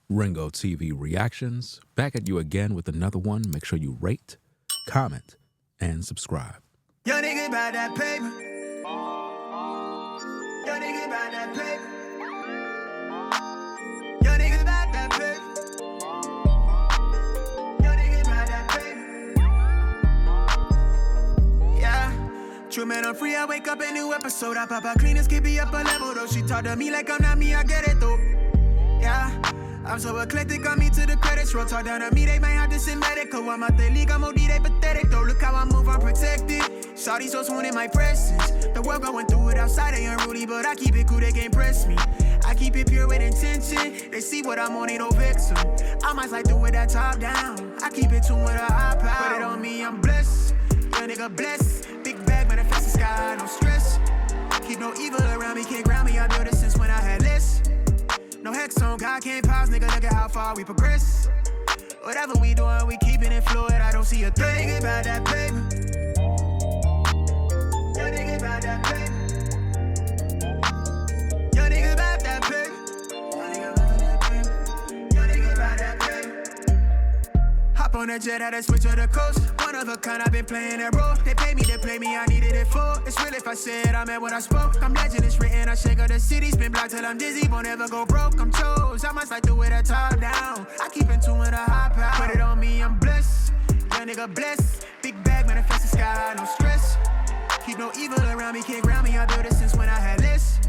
Ringo TV Reactions, back at you again with another one. Make sure you rate, comment, and subscribe. Young nigga about that paper. Young nigga about that paper. Young nigga about that paper. Young nigga about that paper. Yeah. True man, I'm free. I wake up a new episode. I pop out clean as can be up a level though. She talk to me like I'm not me. I get it though. Yeah. I'm so eclectic, got me to the credits roll. Talk down to me, they might have to send medical. I'm out the league, I'm OD, they pathetic though. Look how I move, I'm protected. Shawty so swoon in my presence. The world going through it outside, they unruly, but I keep it cool, they can't press me. I keep it pure with intention. They see what I'm on, ain't no vixen. I might slide through with that top down. I keep it tuned with a high power. Put it on me, I'm blessed. Young nigga blessed. Big bag, manifest the sky, no stress. Keep no evil around me, can't ground me. I built it since when I had less. No hex on, God can't pause, nigga, look at how far we progress. Whatever we doing, we keeping it fluid, I don't see a thing. Young nigga about that paper. Young nigga about that paper. Young nigga about that paper. Young nigga about that paper. Young nigga about that paper. Hop on that jet, had to switch to the coast. One of a kind, I've been playing that role. They pay me to play me, I needed it for. It's real if I said I meant what I spoke. I'm legend, it's written, I shake up the city. Spin block till I'm dizzy, won't ever go broke. I'm chose, I must like do it a top down. I keep in tune with a high power. Put it on me, I'm blessed. Young nigga blessed. Big bag, manifest the sky, no stress. Keep no evil around me, can't ground me. I built it since when I had less.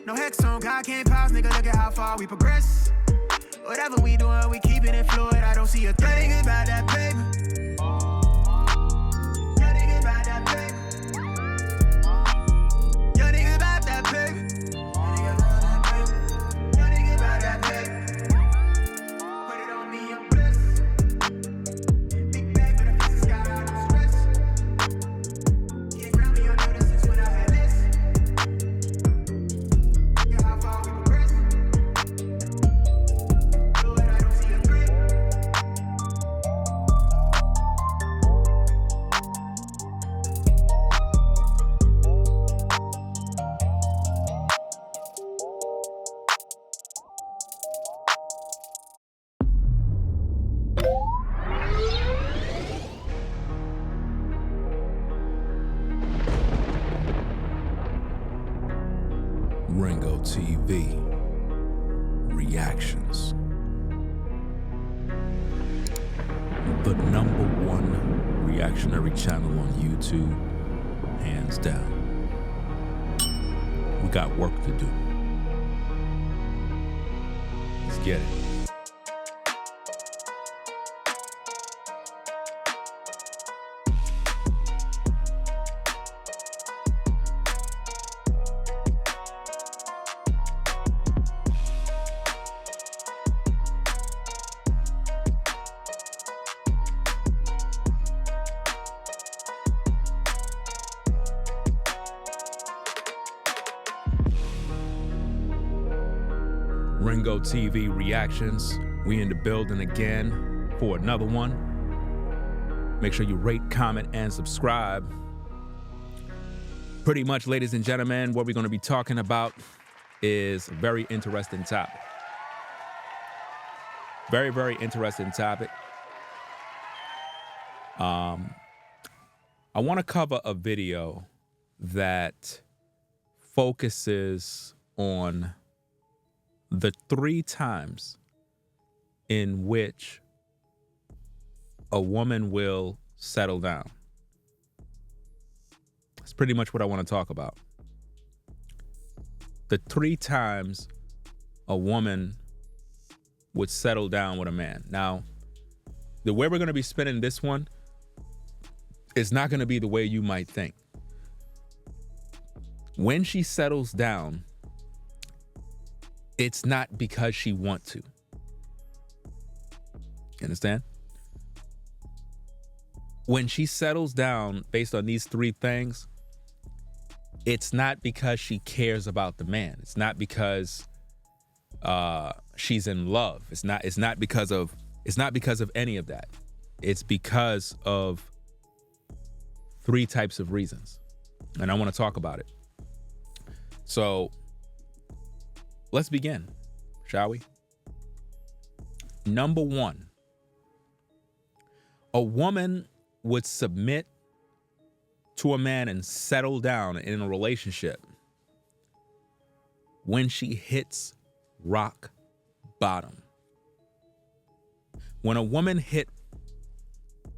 No hex on, God can't pause, nigga, look at how far we progress. Whatever we doing, we keeping it fluid, I don't see a thing. Young nigga about that paper. Young nigga about that paper. Young nigga about that paper. Young nigga about that paper. Put it on me, I'm blessed. Big bag, but I fix the sky, no stress. Can't ground me, I know this since when I had less. Yeah, how far we progress. Lord, I don't see a threat. Ringo TV Reactions. The #1 reactionary channel on YouTube, hands down. We got work to do. Let's get it. Ringo TV Reactions. We in the building again for another one. Make sure you rate, comment, and subscribe. Pretty much, ladies and gentlemen, what we're going to be talking about is a very interesting topic. Very, very interesting topic. I want to cover a video that focuses on the 3 times in which a woman will settle down. That's pretty much what I want to talk about. The 3 times a woman would settle down with a man. Now, the way we're going to be spinning this one is not going to be the way you might think. When she settles down, it's not because she wants to. You understand? When she settles down based on these 3 things, it's not because she cares about the man. It's not because she's in love. It's not because of any of that. It's because of 3 types of reasons. And I want to talk about it. So let's begin, shall we? number one, a woman would submit to a man and settle down in a relationship when she hits rock bottom. When a woman hit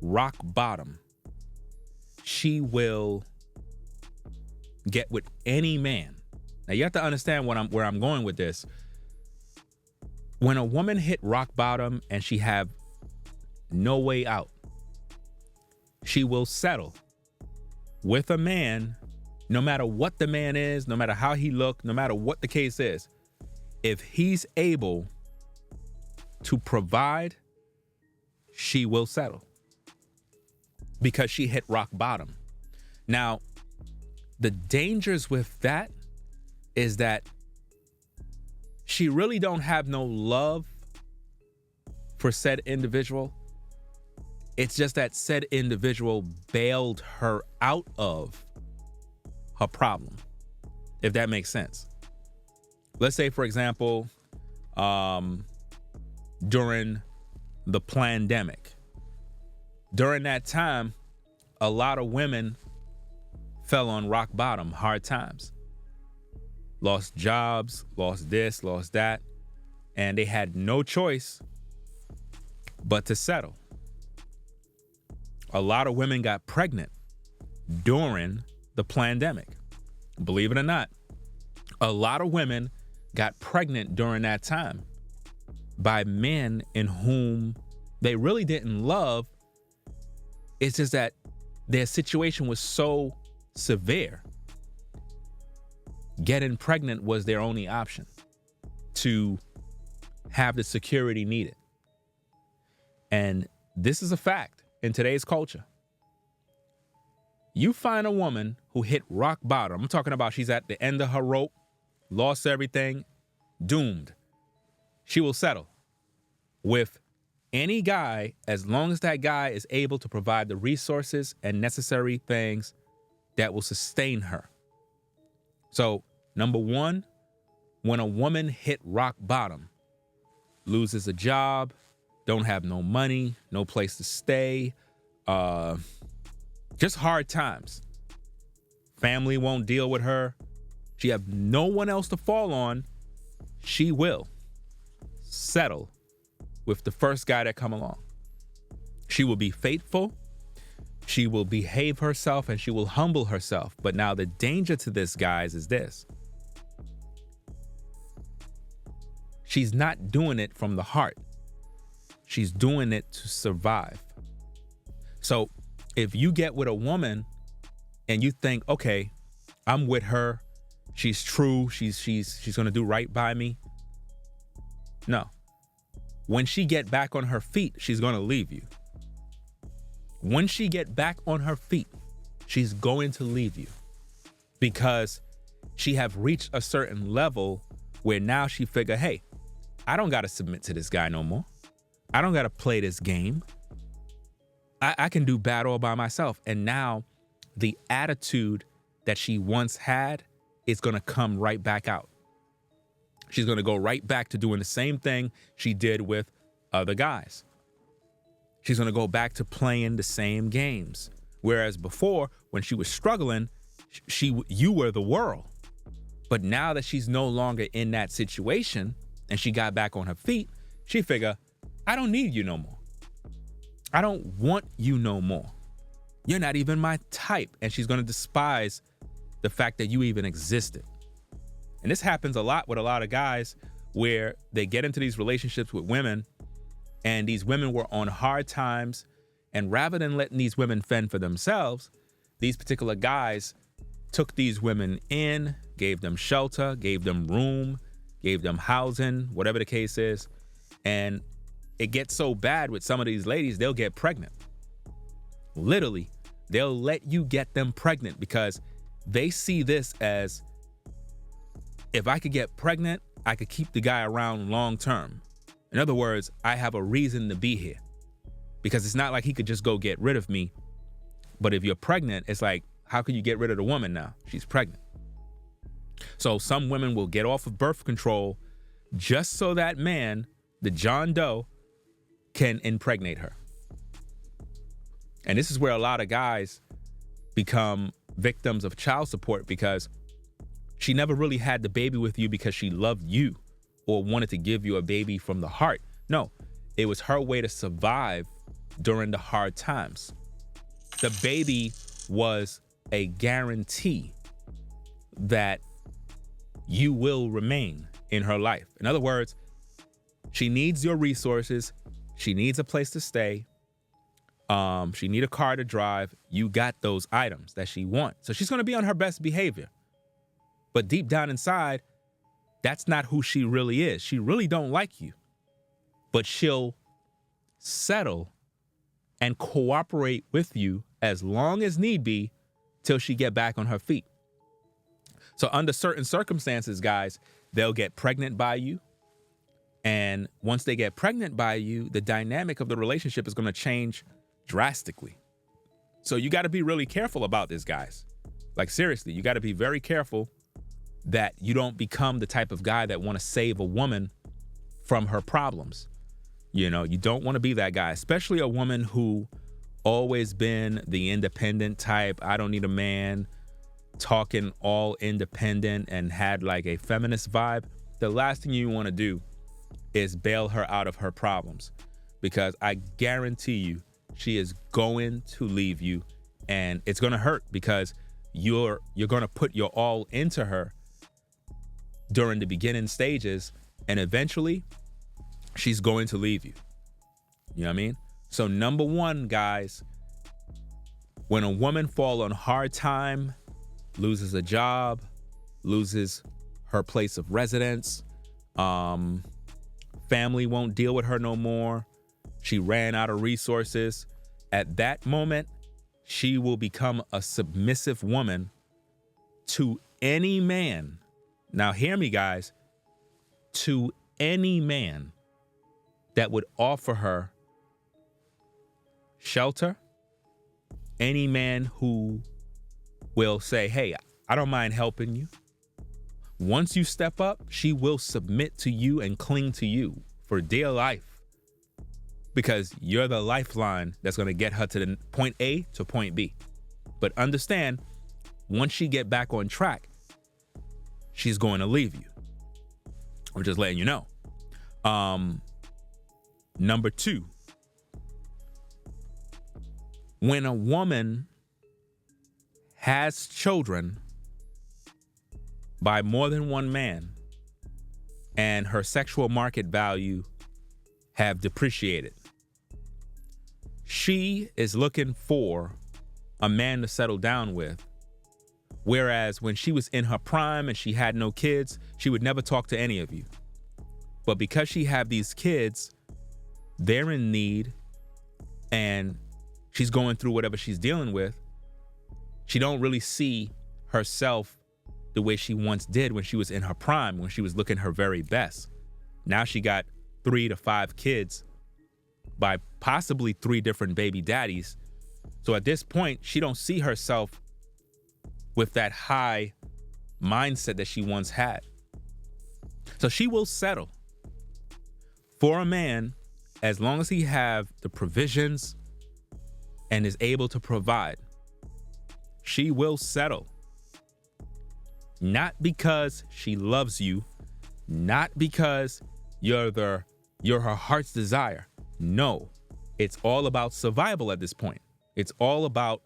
rock bottom, she will get with any man. Now you have to understand where I'm going with this. When a woman hit rock bottom and she have no way out, she will settle with a man, no matter what the man is, no matter how he look, no matter what the case is. If he's able to provide, she will settle because she hit rock bottom. Now, the dangers with that is that she really don't have no love for said individual. It's just that said individual bailed her out of her problem, if that makes sense. Let's say, for example, during the pandemic, during that time, a lot of women fell on rock bottom, hard times. Lost jobs, lost this, lost that, and they had no choice but to settle. A lot of women got pregnant during the pandemic. Believe it or not, a lot of women got pregnant during that time by men in whom they really didn't love. It's just that their situation was so severe. Getting pregnant was their only option to have the security needed. And this is a fact in today's culture. You find a woman who hit rock bottom. I'm talking about she's at the end of her rope, lost everything, doomed. She will settle with any guy as long as that guy is able to provide the resources and necessary things that will sustain her. So, number one, when a woman hit rock bottom, loses a job, don't have no money, no place to stay, just hard times. Family won't deal with her. She have no one else to fall on. She will settle with the first guy that come along. She will be faithful. She will behave herself and she will humble herself. But now the danger to this, guys, is this. She's not doing it from the heart. She's doing it to survive. So if you get with a woman and you think, okay, I'm with her, she's true, she's gonna do right by me. No. When she get back on her feet, she's gonna leave you. When she get back on her feet, she's going to leave you because she have reached a certain level where now she figure, hey, I don't gotta submit to this guy no more. I don't gotta play this game. I can do bad all by myself. And now the attitude that she once had is gonna come right back out. She's gonna go right back to doing the same thing she did with other guys. She's gonna go back to playing the same games. Whereas before, when she was struggling, you were the world. But now that she's no longer in that situation and she got back on her feet, she figure, I don't need you no more. I don't want you no more. You're not even my type. And she's gonna despise the fact that you even existed. And this happens a lot with a lot of guys where they get into these relationships with women and these women were on hard times. And rather than letting these women fend for themselves, these particular guys took these women in, gave them shelter, gave them room, gave them housing, whatever the case is. And it gets so bad with some of these ladies, they'll get pregnant. Literally, they'll let you get them pregnant because they see this as, if I could get pregnant, I could keep the guy around long term. In other words, I have a reason to be here because it's not like he could just go get rid of me. But if you're pregnant, it's like, how can you get rid of the woman now? She's pregnant. So some women will get off of birth control just so that man, the John Doe, can impregnate her. And this is where a lot of guys become victims of child support, because she never really had the baby with you because she loved you or wanted to give you a baby from the heart. No, it was her way to survive during the hard times. The baby was a guarantee that you will remain in her life. In other words, she needs your resources. She needs a place to stay. She needs a car to drive. You got those items that she wants. So she's going to be on her best behavior. But deep down inside, that's not who she really is. She really don't like you. But she'll settle and cooperate with you as long as need be till she get back on her feet. So under certain circumstances, guys, they'll get pregnant by you. And once they get pregnant by you, the dynamic of the relationship is going to change drastically. So you got to be really careful about this, guys. Like, seriously, you got to be very careful that you don't become the type of guy that want to save a woman from her problems. You know, you don't want to be that guy, especially a woman who always been the independent type. I don't need a man, talking all independent and had like a feminist vibe. The last thing you want to do is bail her out of her problems, because I guarantee you she is going to leave you, and it's going to hurt because you're going to put your all into her during the beginning stages, and eventually she's going to leave you. You know what I mean? So number one, guys, when a woman fall on hard time, loses a job, loses her place of residence, family won't deal with her no more, she ran out of resources, at that moment, she will become a submissive woman to any man. Now hear me, guys, to any man that would offer her shelter, any man who will say, hey, I don't mind helping you. Once you step up, she will submit to you and cling to you for dear life, because you're the lifeline that's going to get her to the point A to point B. But understand, once she get back on track, she's going to leave you. I'm just letting you know. Number two, when a woman has children by more than one man and her sexual market value have depreciated, she is looking for a man to settle down with. Whereas when she was in her prime and she had no kids, she would never talk to any of you. But because she have these kids, they're in need and she's going through whatever she's dealing with, she don't really see herself the way she once did when she was in her prime, when she was looking her very best. Now she got 3 to 5 kids by possibly 3 different baby daddies. So at this point, she don't see herself with that high mindset that she once had. So she will settle for a man as long as he have the provisions and is able to provide. She will settle. Not because she loves you, not because you're her heart's desire. No, it's all about survival at this point. It's all about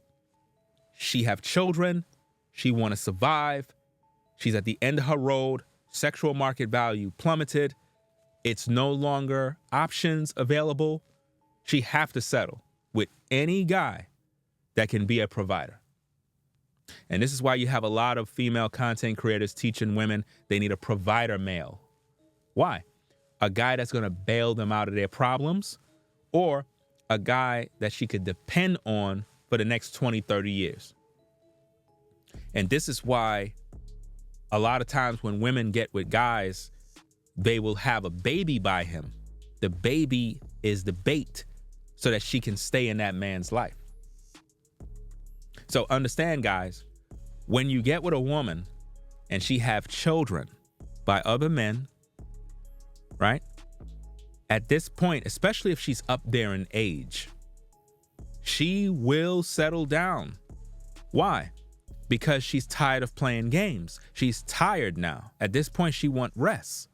she have children, she want to survive, she's at the end of her road, sexual market value plummeted, it's no longer options available. She have to settle with any guy that can be a provider. And this is why you have a lot of female content creators teaching women they need a provider male. Why? A guy that's going to bail them out of their problems, or a guy that she could depend on for the next 20, 30 years. And this is why a lot of times when women get with guys, they will have a baby by him. The baby is the bait so that she can stay in that man's life. So understand, guys, when you get with a woman and she have children by other men, right? At this point, especially if she's up there in age, she will settle down. Why? Because she's tired of playing games. She's tired now. At this point, she wants rest.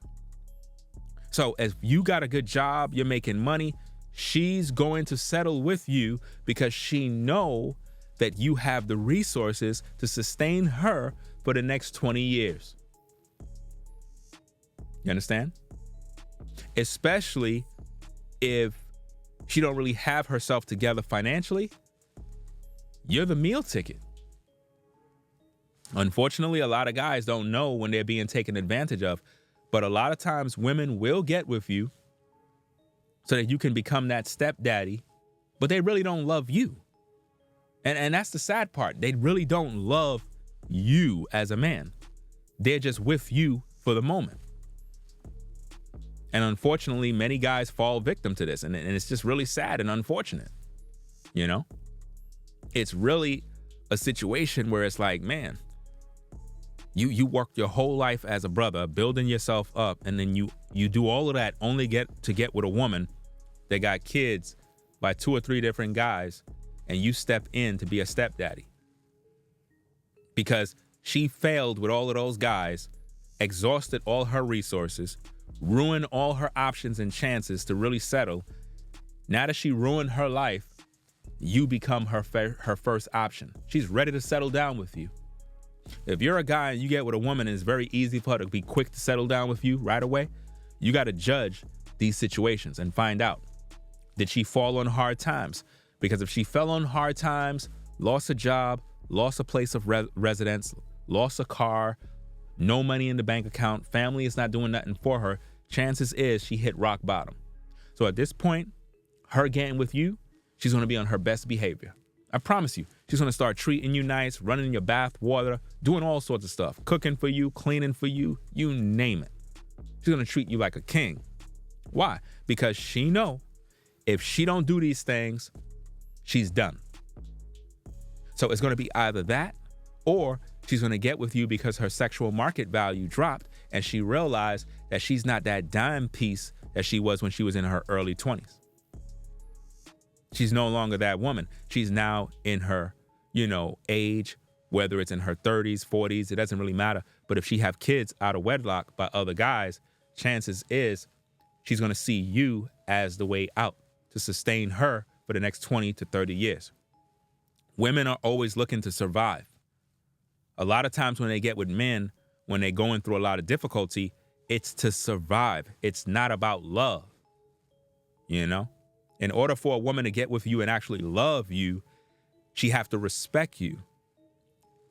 So if you got a good job, you're making money, she's going to settle with you because she know that you have the resources to sustain her for the next 20 years. You understand? Especially if she don't really have herself together financially, you're the meal ticket. Unfortunately, a lot of guys don't know when they're being taken advantage of, but a lot of times women will get with you so that you can become that stepdaddy, but they really don't love you. And that's the sad part. They really don't love you as a man. They're just with you for the moment. And unfortunately, many guys fall victim to this. And it's just really sad and unfortunate. You know? It's really a situation where it's like, man, you worked your whole life as a brother, building yourself up, and then you do all of that only get with a woman that got kids by 2 or 3 different guys, and you step in to be a stepdaddy. Because she failed with all of those guys, exhausted all her resources, ruined all her options and chances to really settle. Now that she ruined her life, you become her first option. She's ready to settle down with you. If you're a guy and you get with a woman and it's very easy for her to be quick to settle down with you right away, you got to judge these situations and find out, did she fall on hard times? Because if she fell on hard times, lost a job, lost a place of residence, lost a car, no money in the bank account, family is not doing nothing for her, chances is she hit rock bottom. So at this point, her getting with you, she's going to be on her best behavior. I promise you, she's going to start treating you nice, running your bath water, doing all sorts of stuff, cooking for you, cleaning for you, you name it. She's going to treat you like a king. Why? Because she know if she don't do these things, she's done. So it's going to be either that, or she's going to get with you because her sexual market value dropped and she realized that she's not that dime piece that she was when she was in her early 20s. She's no longer that woman. She's now in her, age, whether it's in her 30s, 40s, it doesn't really matter. But if she have kids out of wedlock by other guys, chances is she's going to see you as the way out to sustain her for the next 20 to 30 years. Women are always looking to survive. A lot of times when they get with men, when they're going through a lot of difficulty, it's to survive. It's not about love. In order for a woman to get with you and actually love you, she have to respect you.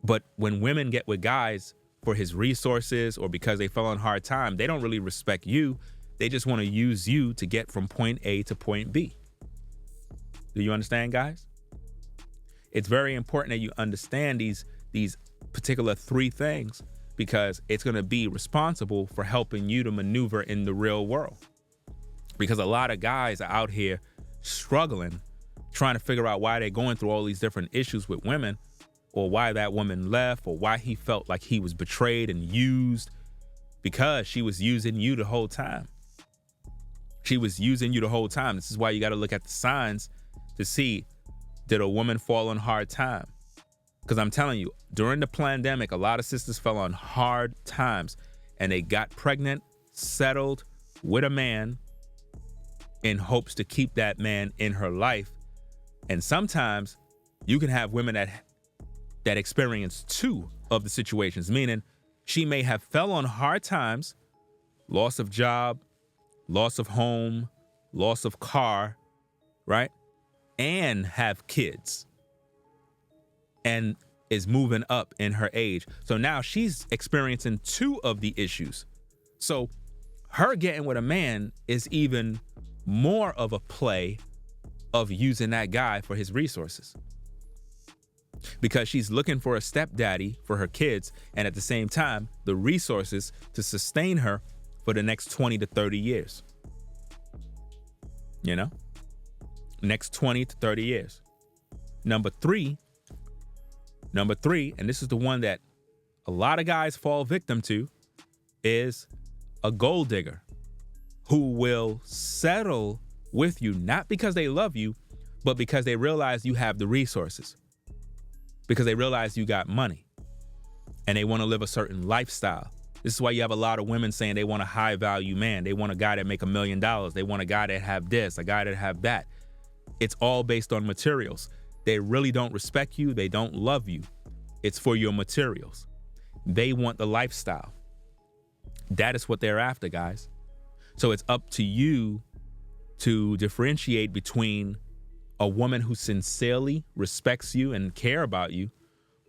But when women get with guys for his resources or because they fell on hard time, they don't really respect you. They just want to use you to get from point A to point B. Do you understand, guys? It's very important that you understand these particular 3 things because it's going to be responsible for helping you to maneuver in the real world. Because a lot of guys are out here struggling, trying to figure out why they're going through all these different issues with women, or why that woman left, or why he felt like he was betrayed and used, because she was using you the whole time. She was using you the whole time. This is why you got to look at the signs to see, did a woman fall on hard time? Because I'm telling you, during the pandemic, a lot of sisters fell on hard times and they got pregnant, settled with a man in hopes to keep that man in her life. And sometimes you can have women that experience 2 of the situations, meaning she may have fell on hard times, loss of job, loss of home, loss of car, right? And have kids and is moving up in her age. So now she's experiencing 2 of the issues. So her getting with a man is even more of a play of using that guy for his resources, because she's looking for a stepdaddy for her kids and at the same time the resources to sustain her for the next 20 to 30 years. Next 20 to 30 years. Number three, and this is the one that a lot of guys fall victim to, is a gold digger who will settle with you, not because they love you, but because they realize you have the resources, because they realize you got money and they want to live a certain lifestyle. This is why you have a lot of women saying they want a high value man. They want a guy that make $1 million. They want a guy that have this, a guy that have that. It's all based on materials. They really don't respect you. They don't love you. It's for your materials. They want the lifestyle. That is what they're after, guys. So it's up to you to differentiate between a woman who sincerely respects you and care about you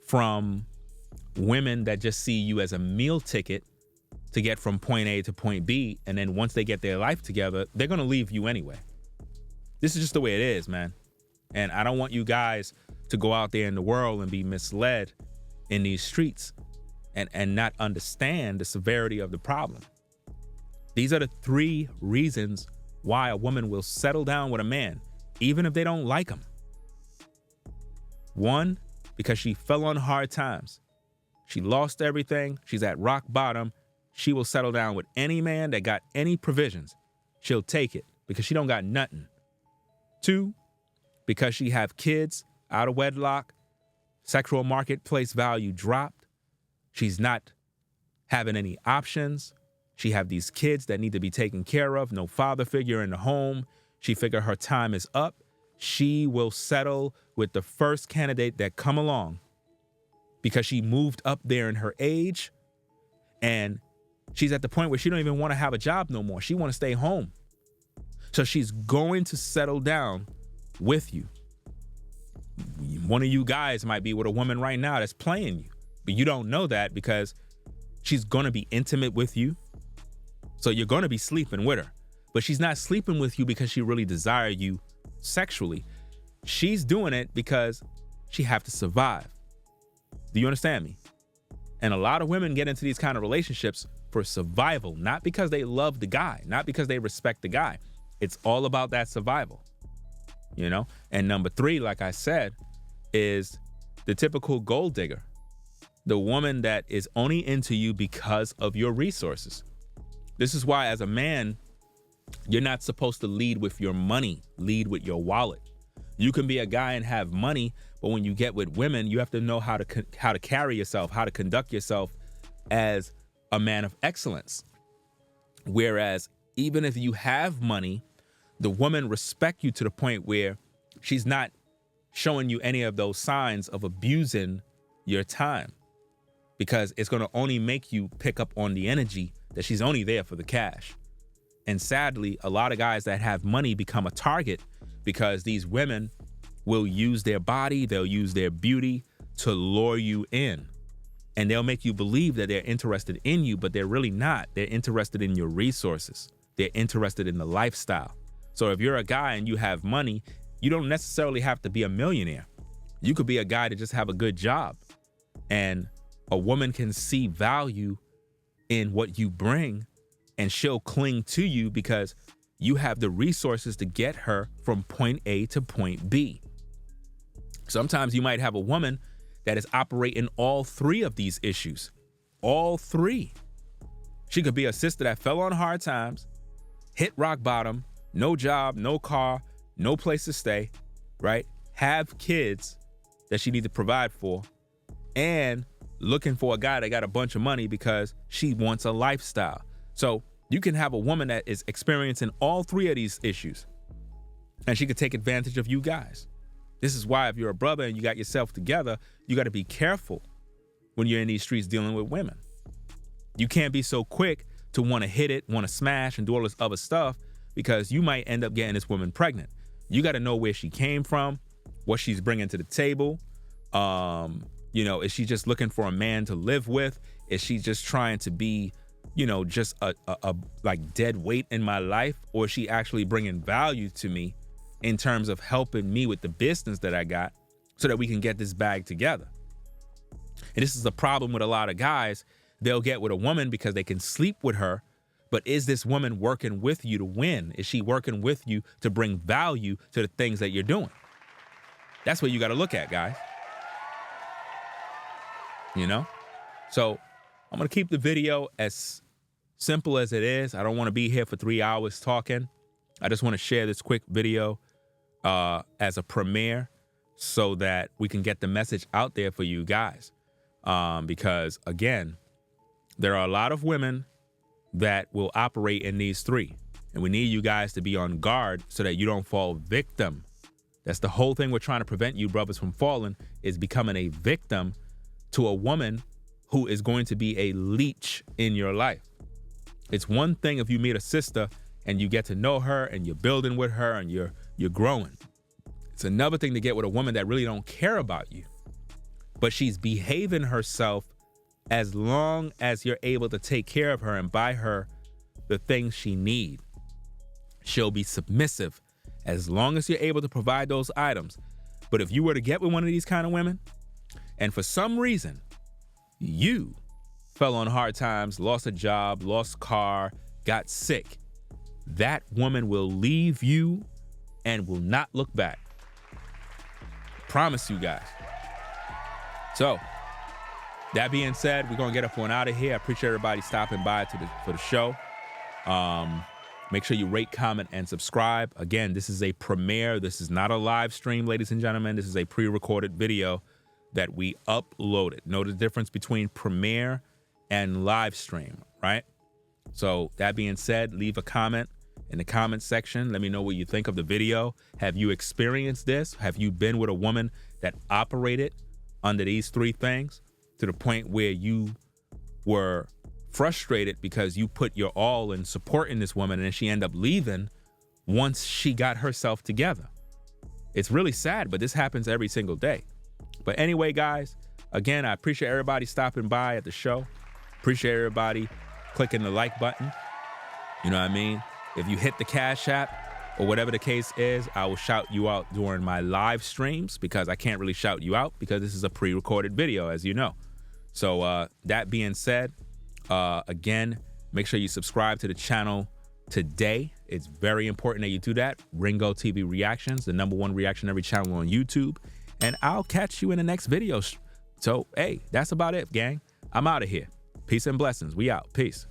from women that just see you as a meal ticket to get from point A to point B. And then once they get their life together, they're going to leave you anyway. This is just the way it is, man. And I don't want you guys to go out there in the world and be misled in these streets and not understand the severity of the problem. These are the 3 reasons why a woman will settle down with a man, even if they don't like him. 1, because she fell on hard times. She lost everything. She's at rock bottom. She will settle down with any man that got any provisions. She'll take it because she don't got nothing. 2, because she have kids out of wedlock, sexual marketplace value dropped. She's not having any options. She have these kids that need to be taken care of, no father figure in the home. She figure her time is up. She will settle with the first candidate that come along because she moved up there in her age and she's at the point where she don't even want to have a job no more. She want to stay home. So she's going to settle down with you. One of you guys might be with a woman right now that's playing you, but you don't know that because she's going to be intimate with you. So you're going to be sleeping with her, but she's not sleeping with you because she really desires you sexually. She's doing it because she have to survive. Do you understand me? And a lot of women get into these kind of relationships for survival, not because they love the guy, not because they respect the guy. It's all about that survival, you know? And number 3, like I said, is the typical gold digger, the woman that is only into you because of your resources. This is why, as a man, you're not supposed to lead with your money, lead with your wallet. You can be a guy and have money, but when you get with women, you have to know how to carry yourself, how to conduct yourself as a man of excellence. Whereas even if you have money, the woman respect you to the point where she's not showing you any of those signs of abusing your time, because it's going to only make you pick up on the energy that she's only there for the cash. And sadly, a lot of guys that have money become a target because these women will use their body, they'll use their beauty to lure you in. And they'll make you believe that they're interested in you, but they're really not. They're interested in your resources. They're interested in the lifestyle. So if you're a guy and you have money, you don't necessarily have to be a millionaire. You could be a guy to just have a good job. And a woman can see value in what you bring, and she'll cling to you because you have the resources to get her from point A to point B. Sometimes you might have a woman that is operating all 3 of these issues. All 3. She could be a sister that fell on hard times, hit rock bottom, no job, no car, no place to stay, right? Have kids that she needs to provide for, and looking for a guy that got a bunch of money because she wants a lifestyle. So you can have a woman that is experiencing all 3 of these issues, and she could take advantage of you guys. This is why if you're a brother and you got yourself together, you got to be careful when you're in these streets dealing with women. You can't be so quick to want to hit it, want to smash, and do all this other stuff, because you might end up getting this woman pregnant. You got to know where she came from, what she's bringing to the table. Is she just looking for a man to live with? Is she just trying to be, just a like dead weight in my life? Or is she actually bringing value to me in terms of helping me with the business that I got so that we can get this bag together? And this is the problem with a lot of guys. They'll get with a woman because they can sleep with her. But is this woman working with you to win? Is she working with you to bring value to the things that you're doing? That's what you got to look at, guys. So I'm going to keep the video as simple as it is. I don't want to be here for 3 hours talking. I just want to share this quick video as a premiere so that we can get the message out there for you guys. Because, again, there are a lot of women that will operate in these three. And we need you guys to be on guard so that you don't fall victim. That's the whole thing we're trying to prevent you brothers from falling, is becoming a victim to a woman who is going to be a leech in your life. It's one thing if you meet a sister and you get to know her and you're building with her and you're growing. It's another thing to get with a woman that really don't care about you, but she's behaving herself as long as you're able to take care of her and buy her the things she needs. She'll be submissive as long as you're able to provide those items. But if you were to get with one of these kind of women, and for some reason you fell on hard times, lost a job, lost car, got sick, that woman will leave you and will not look back. Promise you guys. So, that being said, we're going to get up on out of here. I appreciate everybody stopping by for the show. Make sure you rate, comment, and subscribe. Again, this is a premiere. This is not a live stream, ladies and gentlemen. This is a pre-recorded video that we uploaded. Know the difference between premiere and live stream, right? So that being said, leave a comment in the comment section. Let me know what you think of the video. Have you experienced this? Have you been with a woman that operated under these three things to the point where you were frustrated because you put your all in supporting this woman and then she ended up leaving once she got herself together? It's really sad, but this happens every single day. But anyway, guys, again, I appreciate everybody stopping by at the show. Appreciate everybody clicking the like button. You know what I mean? If you hit the Cash App or whatever the case is, I will shout you out during my live streams because I can't really shout you out because this is a pre-recorded video, as you know. So that being said, again, make sure you subscribe to the channel today. It's very important that you do that. Ringo TV Reactions, the #1 reactionary channel on YouTube. And I'll catch you in the next video. So, hey, that's about it, gang. I'm out of here. Peace and blessings. We out. Peace.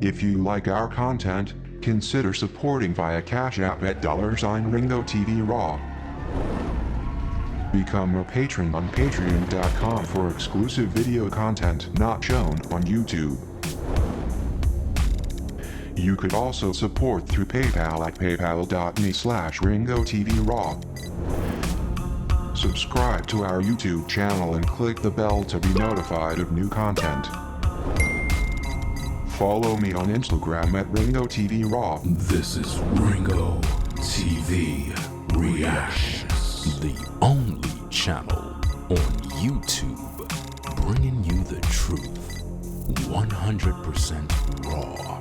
If you like our content, consider supporting via Cash App at $Ringo TV Raw. Become a patron on patreon.com for exclusive video content not shown on YouTube. You could also support through PayPal at paypal.me/Ringo TV Raw. Subscribe to our YouTube channel and click the bell to be notified of new content. Follow me on Instagram at Ringo TV Raw. This is Ringo TV Reactions, the only channel on YouTube bringing you the truth 100% raw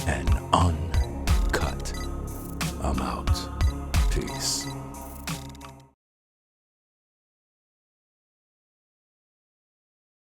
and uncut. I'm out. Peace.